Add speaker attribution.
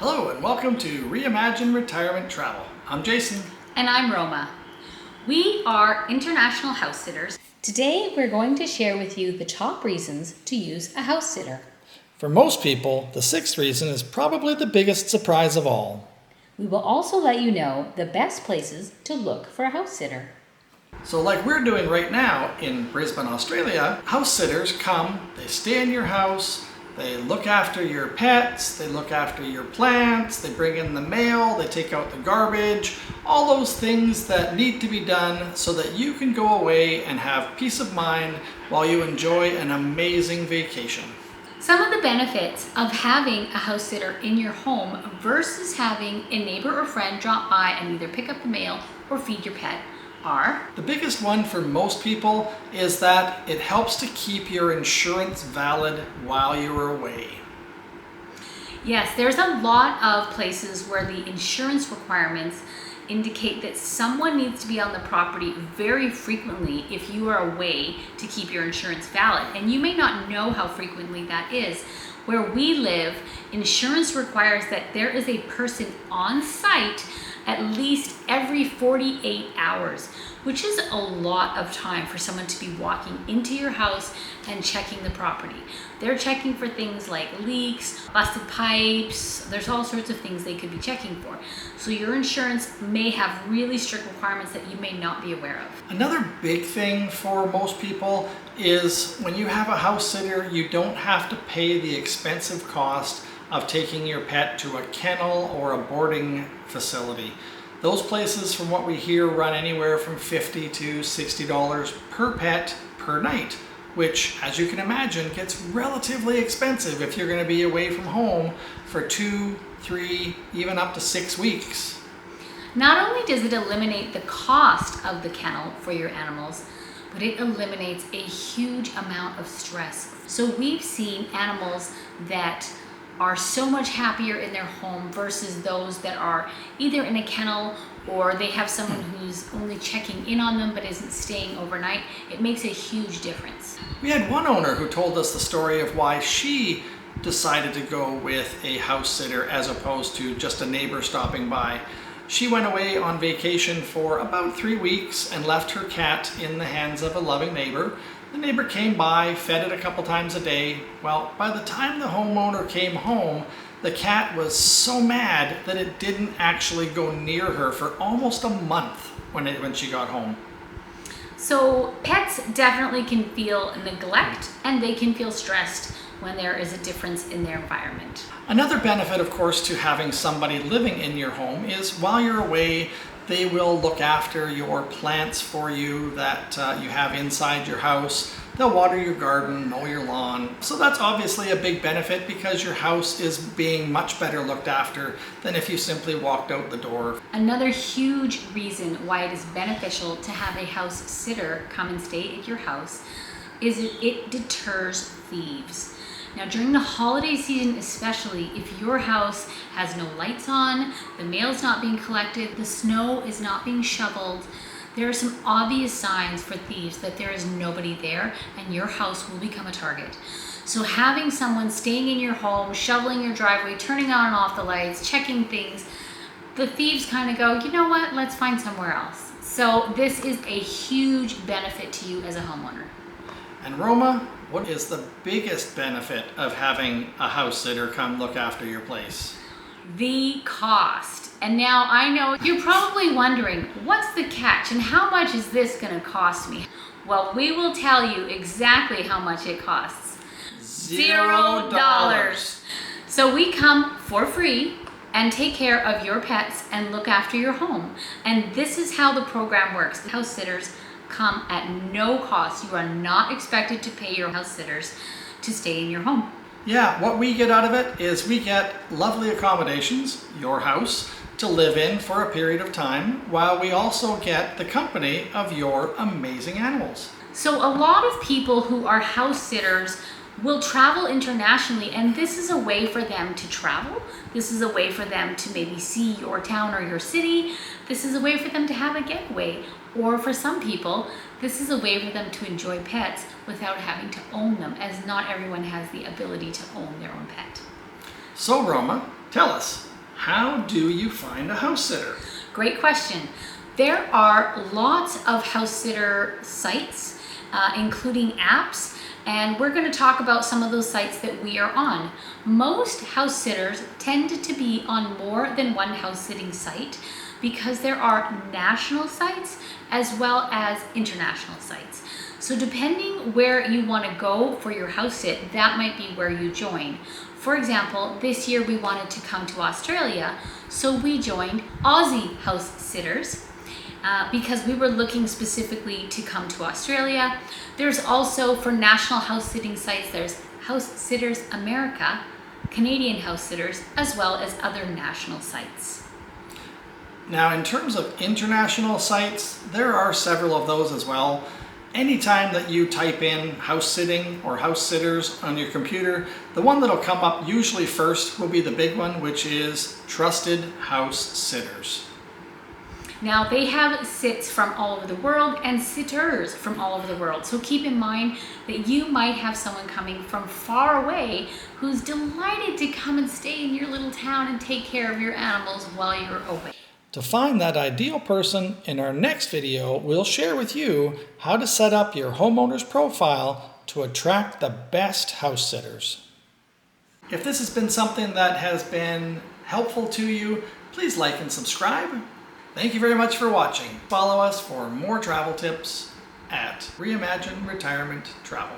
Speaker 1: Hello and welcome to Reimagine Retirement Travel. I'm Jason.
Speaker 2: And I'm Roma. We are international house sitters. Today we're going to share with you the top reasons to use a house sitter.
Speaker 1: For most people, the sixth reason is probably the biggest surprise of all.
Speaker 2: We will also let you know the best places to look for a house sitter.
Speaker 1: So like we're doing right now in Brisbane, Australia, house sitters come, they stay in your house, they look after your pets, they look after your plants, they bring in the mail, they take out the garbage, all those things that need to be done so that you can go away and have peace of mind while you enjoy an amazing vacation.
Speaker 2: Some of the benefits of having a house sitter in your home versus having a neighbor or friend drop by and either pick up the mail or feed your pet are:
Speaker 1: the biggest one for most people is that it helps to keep your insurance valid while you're away.
Speaker 2: Yes, there's a lot of places where the insurance requirements indicate that someone needs to be on the property very frequently if you are away to keep your insurance valid. And you may not know how frequently that is. Where we live, insurance requires that there is a person on site at least every 48 hours, which is a lot of time for someone to be walking into your house and checking the property. They're checking for things like leaks, busted pipes, there's all sorts of things they could be checking for. So your insurance may have really strict requirements that you may not be aware of.
Speaker 1: Another big thing for most people is when you have a house sitter, you don't have to pay the expensive cost of taking your pet to a kennel or a boarding facility. Those places, from what we hear, run anywhere from $50 to $60 per pet per night, which, as you can imagine, gets relatively expensive if you're going to be away from home for 2, 3, even up to 6 weeks.
Speaker 2: Not only does it eliminate the cost of the kennel for your animals, but it eliminates a huge amount of stress. So we've seen animals that are so much happier in their home versus those that are either in a kennel or they have someone who's only checking in on them but isn't staying overnight. It makes a huge difference.
Speaker 1: We had one owner who told us the story of why she decided to go with a house sitter as opposed to just a neighbor stopping by. She went away on vacation for about 3 weeks and left her cat in the hands of a loving neighbor. The neighbor came by, fed it a couple times a day. Well, by the time the homeowner came home, the cat was so mad that it didn't actually go near her for almost a month when she got home.
Speaker 2: So pets definitely can feel neglect and they can feel stressed when there is a difference in their environment.
Speaker 1: Another benefit, of course, to having somebody living in your home is while you're away, they will look after your plants for you that you have inside your house. They'll water your garden, mow your lawn. So that's obviously a big benefit because your house is being much better looked after than if you simply walked out the door.
Speaker 2: Another huge reason why it is beneficial to have a house sitter come and stay at your house is it deters thieves. Now during the holiday season especially, if your house has no lights on, the mail's not being collected, the snow is not being shoveled, there are some obvious signs for thieves that there is nobody there and your house will become a target. So having someone staying in your home, shoveling your driveway, turning on and off the lights, checking things, the thieves kind of go, you know what, let's find somewhere else. So this is a huge benefit to you as a homeowner.
Speaker 1: And Roma, what is the biggest benefit of having a house sitter come look after your place?
Speaker 2: The cost. And now I know you're probably wondering, what's the catch and how much is this going to cost me? Well, we will tell you exactly how much it costs. $0. So we come for free and take care of your pets and look after your home. And this is how the program works. House sitters come at no cost. You are not expected to pay your house sitters to stay in your home.
Speaker 1: Yeah, what we get out of it is we get lovely accommodations, your house, to live in for a period of time, while we also get the company of your amazing animals.
Speaker 2: So a lot of people who are house sitters will travel internationally, and this is a way for them to travel. This is a way for them to maybe see your town or your city. This is a way for them to have a getaway. Or for some people, this is a way for them to enjoy pets without having to own them, as not everyone has the ability to own their own pet.
Speaker 1: So Roma, tell us, How do you find a house sitter?
Speaker 2: Great question. There are lots of house sitter sites, including apps, and we're going to talk about some of those sites that we are on. Most house sitters tend to be on more than one house sitting site because there are national sites as well as international sites. So depending where you want to go for your house sit, that might be where you join. For example, this year we wanted to come to Australia, so we joined Aussie House Sitters because we were looking specifically to come to Australia. There's also, for national house sitting sites, there's House Sitters America, Canadian House Sitters, as well as other national sites.
Speaker 1: Now, in terms of international sites, there are several of those as well. Anytime that you type in house sitting or house sitters on your computer, the one that'll come up usually first will be the big one, which is Trusted House Sitters.
Speaker 2: Now, they have sits from all over the world and sitters from all over the world. So keep in mind that you might have someone coming from far away who's delighted to come and stay in your little town and take care of your animals while you're away.
Speaker 1: To find that ideal person, in our next video, we'll share with you how to set up your homeowner's profile to attract the best house sitters. If this has been something that has been helpful to you, please like and subscribe. Thank you very much for watching. Follow us for more travel tips at Reimagine Retirement Travel.